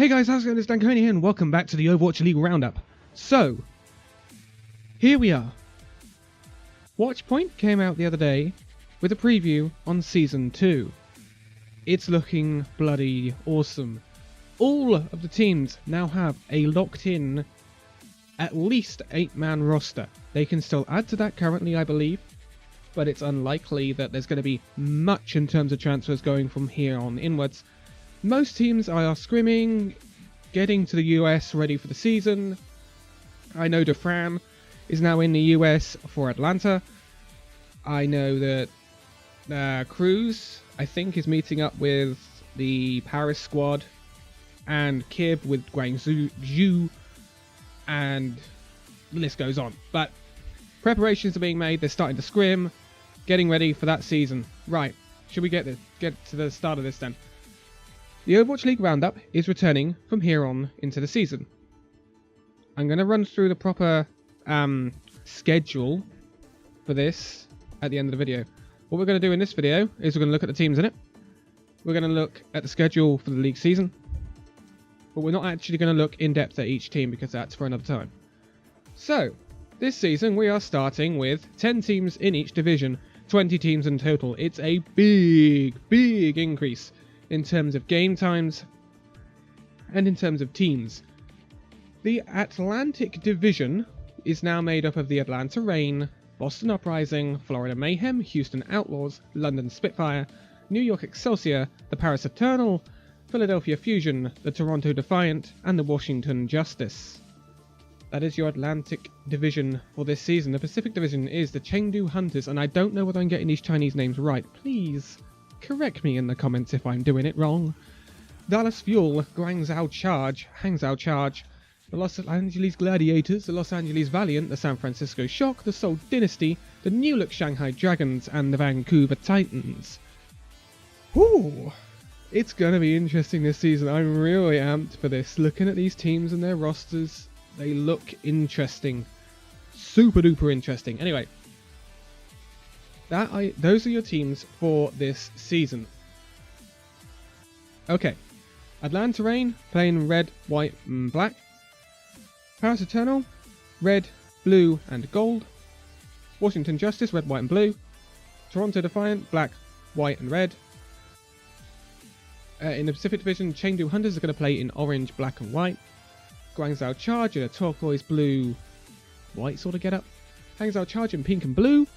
Hey guys, how's it going? It's Danconia and welcome back to the Overwatch League Roundup. So, here we are. Watchpoint came out the other day with a preview on Season 2. It's looking bloody awesome. All of the teams now have a locked-in, at least 8-man roster. They can still add to that currently, I believe, but it's unlikely that there's going to be much in terms of transfers going from here on inwards. Most teams are scrimming, getting to the US ready for the season. I know DeFran is now in the US for Atlanta. I know that Cruz, I think, is meeting up with the Paris squad, and Kib with Guangzhou, and the list goes on. But preparations are being made, they're starting to scrim, getting ready for that season. Right, should we get to the start of this then? The Overwatch League Roundup is returning from here on into the season. I'm going to run through the proper schedule for this at the end of the video. What we're going to do in this video is we're going to look at the teams in it. We're going to look at the schedule for the league season. But we're not actually going to look in depth at each team because that's for another time. So, this season we are starting with 10 teams in each division, 20 teams in total. It's a big increase in terms of game times and in terms of teams. The Atlantic Division is now made up of the Atlanta Reign, Boston Uprising, Florida Mayhem, Houston Outlaws, London Spitfire, New York Excelsior, the Paris Eternal, Philadelphia Fusion, the Toronto Defiant, and the Washington Justice. That is your Atlantic Division for this season. The Pacific Division is the Chengdu Hunters, and I don't know whether I'm getting these Chinese names right. Please correct me in the comments if I'm doing it wrong. Dallas Fuel, Guangzhou Charge, Hangzhou Charge, the Los Angeles Gladiators, the Los Angeles Valiant, the San Francisco Shock, the Seoul Dynasty, the New Look Shanghai Dragons, and the Vancouver Titans. Whew! It's going to be interesting this season. I'm really amped for this. Looking at these teams and their rosters, they look interesting. Super duper interesting. Anyway, those are your teams for this season. Okay. Atlanta Reign playing red, white, and black. Paris Eternal, red, blue, and gold. Washington Justice, red, white, and blue. Toronto Defiant, black, white, and red. In the Pacific Division, Chengdu Hunters are going to play in orange, black, and white. Guangzhou Charge in a turquoise, blue, white sort of get-up. Hangzhou Charge in pink and blue.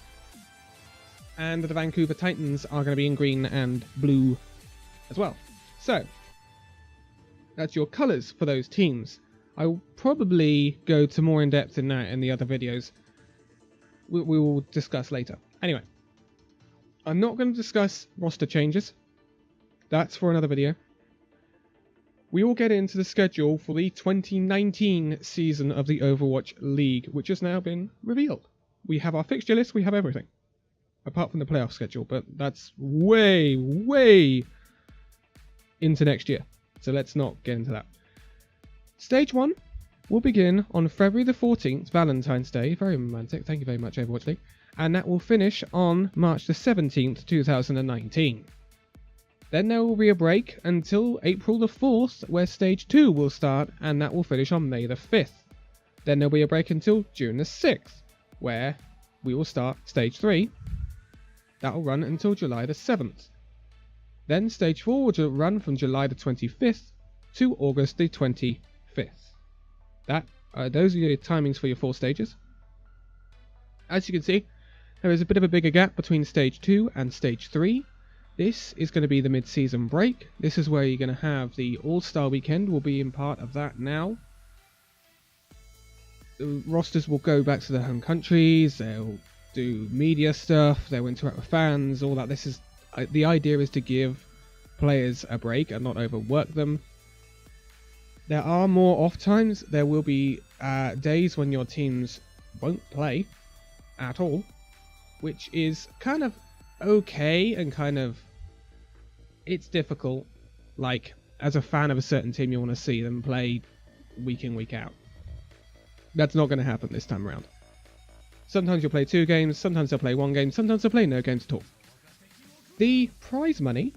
And the Vancouver Titans are going to be in green and blue as well. So, that's your colours for those teams. I will probably go to more in depth in that in the other videos. We will discuss later. Anyway, I'm not going to discuss roster changes. That's for another video. We will get into the schedule for the 2019 season of the Overwatch League, which has now been revealed. We have our fixture list, we have everything. Apart from the playoff schedule, but that's way into next year. So let's not get into that. Stage 1 will begin on February the 14th, Valentine's Day. Very romantic. Thank you very much, Overwatch League. And that will finish on March the 17th, 2019. Then there will be a break until April the 4th, where Stage 2 will start, and that will finish on May the 5th. Then there will be a break until June the 6th, where we will start Stage 3. That will run until July the 7th. Then Stage 4 will run from July the 25th to August the 25th. Those are your timings for your 4 stages. As you can see, there is a bit of a bigger gap between Stage 2 and Stage 3. This is going to be the mid-season break. This is where you're going to have the All-Star Weekend will be in part of that now. The rosters will go back to their home countries. They'll do media stuff. They'll interact with fans. All that. The idea is to give players a break and not overwork them. There are more off times. There will be days when your teams won't play at all, which is kind of okay and kind of, it's difficult. Like, as a fan of a certain team, you want to see them play week in, week out. That's not going to happen this time around. Sometimes you'll play 2 games, sometimes they'll play 1 game, sometimes they'll play no games at all. The prize money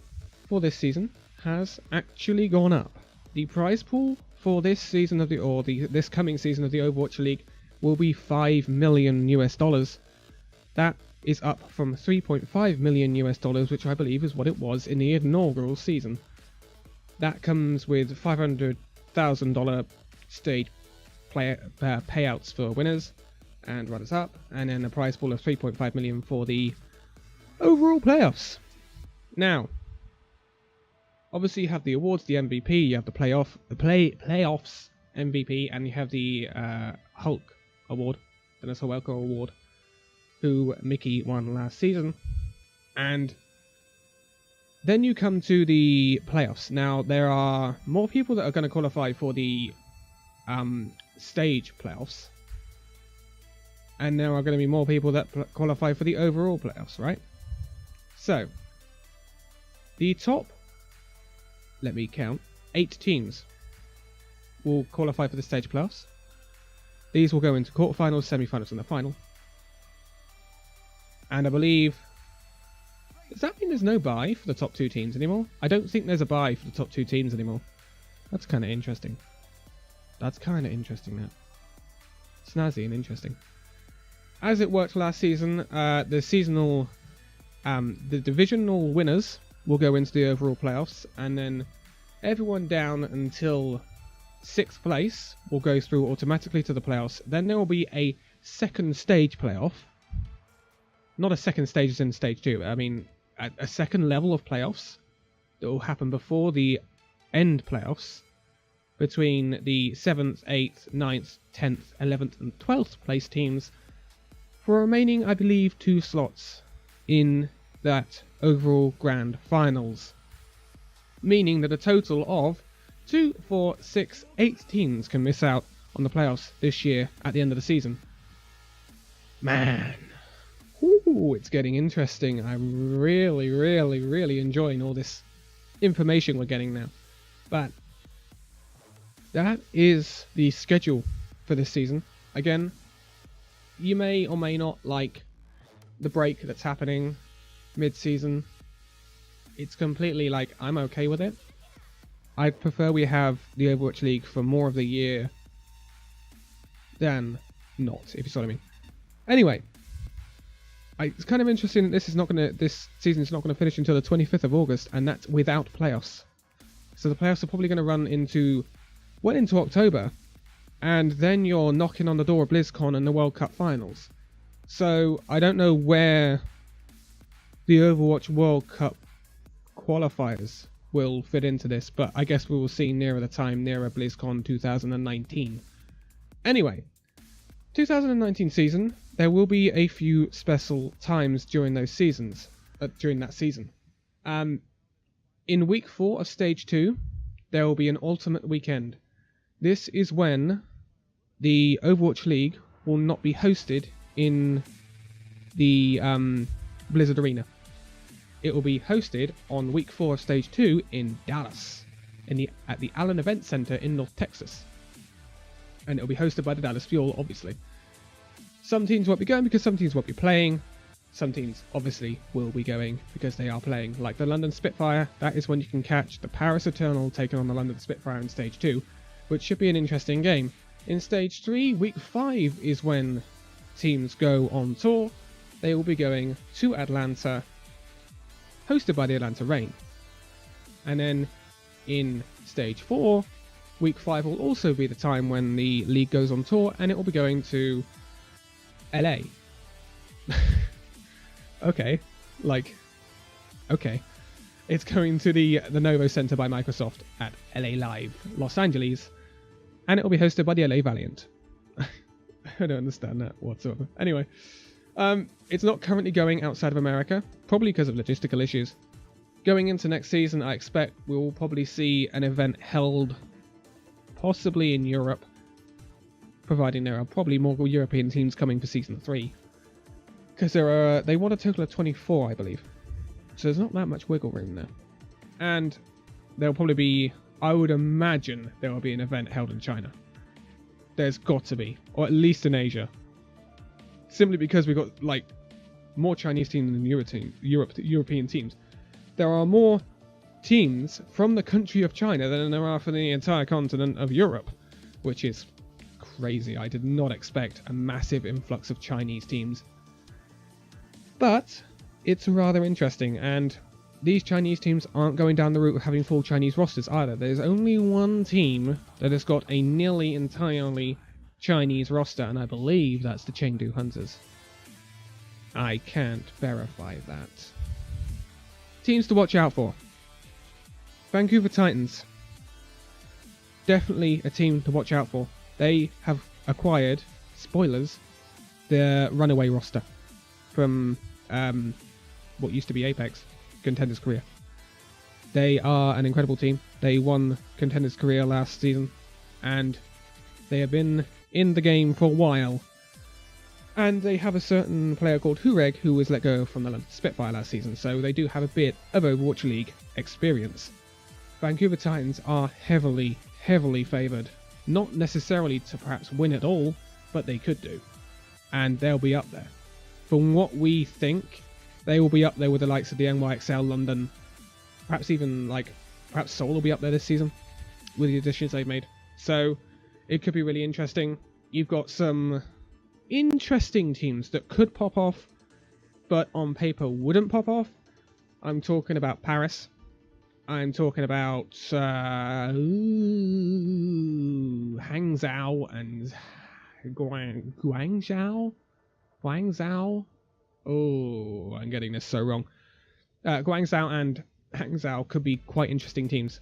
for this season has actually gone up. the prize pool for this season of this coming season of the Overwatch League will be $5 million US. That is up from $3.5 million US, which I believe is what it was in the inaugural season. That comes with $500,000 stage payouts for winners and runners-up, and then a prize pool of $3.5 million for the overall playoffs. Now, obviously you have the awards, the MVP, you have the playoffs MVP, and you have the Hulk award, the Welker award, who Mickey won last season. And then you come to the playoffs. Now, there are more people that are going to qualify for the stage playoffs, and there are going to be more people that qualify for the overall playoffs, right? So, the top, let me count, 8 teams will qualify for the stage playoffs. These will go into quarterfinals, semi-finals, and the final. And I believe, does that mean there's no bye for the top 2 teams anymore? I don't think there's a bye for the top 2 teams anymore. That's kind of interesting. That's kind of interesting, that. Snazzy and interesting. As it worked last season, the divisional winners will go into the overall playoffs, and then everyone down until 6th place will go through automatically to the playoffs. Then there will be a second stage playoff. Not a second stage as in stage 2, I mean a second level of playoffs that will happen before the end playoffs between the 7th, 8th, 9th, 10th, 11th and 12th place teams for remaining, I believe, 2 slots in that overall grand finals. Meaning that a total of 2, 4, 6, 8 teams can miss out on the playoffs this year at the end of the season. Man. Ooh, it's getting interesting. I'm really, really, really enjoying all this information we're getting now. But that is the schedule for this season. Again, you may or may not like the break that's happening mid-season. It's completely like, I'm okay with it. I'd prefer we have the Overwatch League for more of the year than not, if you see what I mean. Anyway, it's kind of interesting that this season is not going to finish until the 25th of August, and that's without playoffs. So the playoffs are probably going to run into October, and then you're knocking on the door of BlizzCon and the World Cup finals. So I don't know where the Overwatch World Cup qualifiers will fit into this, but I guess we will see nearer the time, nearer BlizzCon 2019. Anyway, 2019 season, there will be a few special times during that season. In week 4 of stage 2, there will be an alternate weekend. This is when the Overwatch League will not be hosted in the Blizzard Arena. It will be hosted on week 4 of stage 2 in Dallas, at the Allen Event Center in North Texas. And it will be hosted by the Dallas Fuel, obviously. Some teams won't be going because some teams won't be playing. Some teams obviously will be going because they are playing, like the London Spitfire. That is when you can catch the Paris Eternal taking on the London Spitfire in stage 2, which should be an interesting game. In stage 3, week 5 is when teams go on tour. They will be going to Atlanta, hosted by the Atlanta Reign. And then in stage 4, week 5 will also be the time when the league goes on tour, and it will be going to LA. Okay. It's going to the Novo Center by Microsoft at LA Live, Los Angeles, and it will be hosted by the LA Valiant. I don't understand that whatsoever. Anyway, it's not currently going outside of America, probably because of logistical issues. Going into next season, I expect we will probably see an event held possibly in Europe, providing there are probably more European teams coming for Season 3. Because they want a total of 24, I believe. So there's not that much wiggle room there. And there'll probably be, I would imagine, there will be an event held in China. There's got to be. Or at least in Asia. Simply because we've got, more Chinese teams than European teams. There are more teams from the country of China than there are for the entire continent of Europe, which is crazy. I did not expect a massive influx of Chinese teams. But it's rather interesting, and these Chinese teams aren't going down the route of having full Chinese rosters either. There's only one team that has got a nearly entirely Chinese roster, and I believe that's the Chengdu Hunters. I can't verify that. Teams to watch out for. Vancouver Titans. Definitely a team to watch out for. They have acquired, spoilers, their runaway roster from what used to be Apex, Contenders Korea. They are an incredible team. They won Contenders Korea last season, and they have been in the game for a while. And they have a certain player called Hureg who was let go from the London Spitfire last season, so they do have a bit of Overwatch League experience. Vancouver Titans are heavily, heavily favoured. Not necessarily to perhaps win it all, but they could do. And they'll be up there. From what we think, they will be up there with the likes of the NYXL London. Perhaps even, perhaps Seoul will be up there this season with the additions they've made. So, it could be really interesting. You've got some interesting teams that could pop off, but on paper wouldn't pop off. I'm talking about Paris. I'm talking about Hangzhou and Guangzhou. Oh, I'm getting this so wrong. Guangzhou and Hangzhou could be quite interesting teams.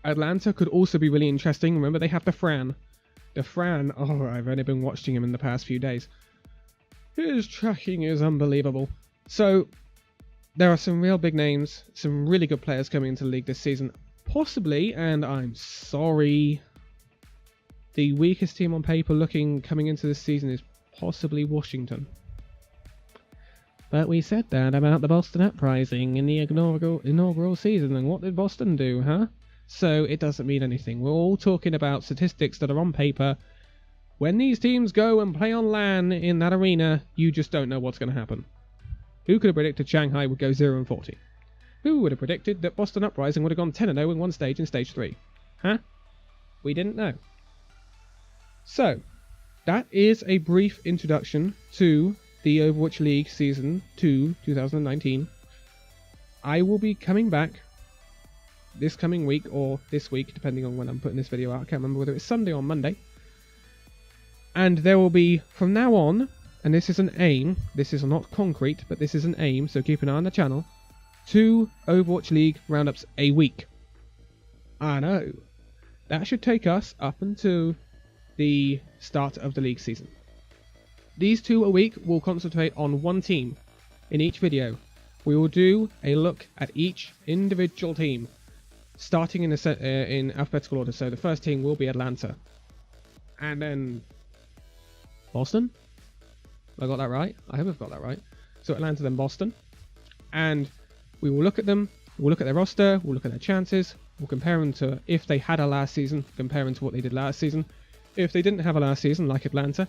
Atlanta could also be really interesting. Remember, they have the Fran. The Fran, oh, I've only been watching him in the past few days. His tracking is unbelievable. So, there are some real big names, some really good players coming into the league this season. Possibly, and I'm sorry, the weakest team on paper coming into this season is possibly Washington. But we said that about the Boston Uprising in the inaugural season, and what did Boston do, huh? So it doesn't mean anything. We're all talking about statistics that are on paper. When these teams go and play on LAN in that arena, you just don't know what's going to happen. Who could have predicted Shanghai would go 0-40? Who would have predicted that Boston Uprising would have gone 10-0 in one stage in Stage 3? Huh? We didn't know. So, that is a brief introduction to the Overwatch League Season 2 2019. I will be coming back this coming week, or this week, depending on when I'm putting this video out. I can't remember whether it's Sunday or Monday. And there will be, from now on, and this is an aim, this is not concrete, but this is an aim, so keep an eye on the channel, 2 Overwatch League roundups a week. I know. That should take us up until the start of the league season. These 2 a week will concentrate on one team in each video. We will do a look at each individual team, starting in alphabetical order. So the first team will be Atlanta, and then Boston. I got that right? I hope I've got that right. So Atlanta, then Boston, and we will look at them. We'll look at their roster. We'll look at their chances. We'll compare them to if they had a last season. Compare them to what they did last season. If they didn't have a last season, like Atlanta,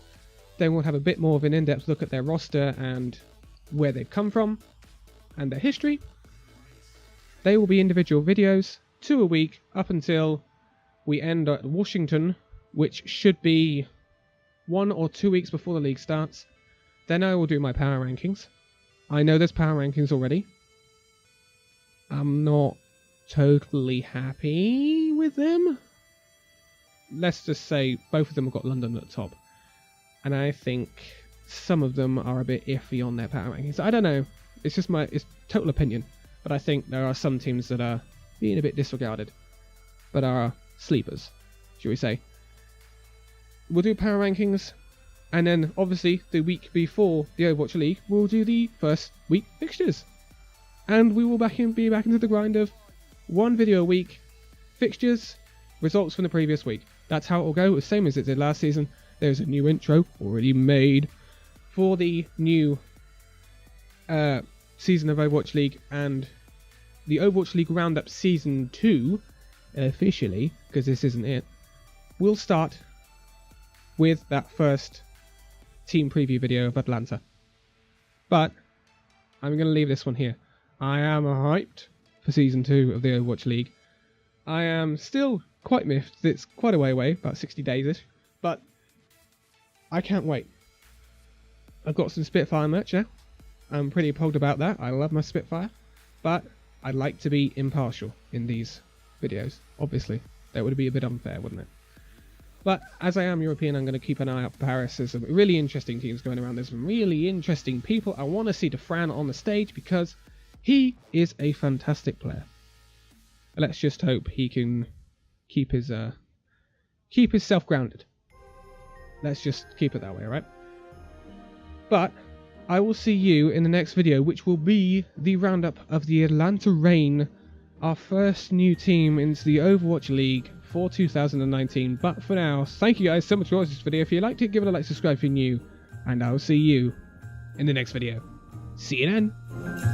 then we'll have a bit more of an in-depth look at their roster and where they've come from and their history. They will be individual videos, 2 a week, up until we end at Washington, which should be 1 or 2 weeks before the league starts. Then I will do my power rankings. I know there's power rankings already. I'm not totally happy with them. Let's just say both of them have got London at the top. And I think some of them are a bit iffy on their power rankings. I don't know. It's just it's total opinion. But I think there are some teams that are being a bit disregarded, but are sleepers, shall we say. We'll do power rankings, and then obviously the week before the Overwatch League, we'll do the first week fixtures. And we will be back into the grind of 1 video a week, fixtures, results from the previous week. That's how it will go, the same as it did last season. There's a new intro already made for the new season of Overwatch League, and the Overwatch League Roundup Season 2, officially, because this isn't it, will start with that first team preview video of Atlanta. But I'm going to leave this one here. I am hyped for Season 2 of the Overwatch League. I am still quite miffed. It's quite a way away, about 60 days-ish, but I can't wait. I've got some Spitfire merch now. I'm pretty pogged about that. I love my Spitfire, but I'd like to be impartial in these videos. Obviously, that would be a bit unfair, wouldn't it? But as I am European, I'm going to keep an eye out for Paris. There's some really interesting teams going around. There's some really interesting people. I want to see DeFran on the stage because he is a fantastic player. Let's just hope he can keep himself grounded. Let's just keep it that way, right? But I will see you in the next video, which will be the roundup of the Atlanta Reign, our first new team into the Overwatch League for 2019. But for now, thank you guys so much for watching this video. If you liked it, give it a like, subscribe if you're new, and I will see you in the next video. See you then.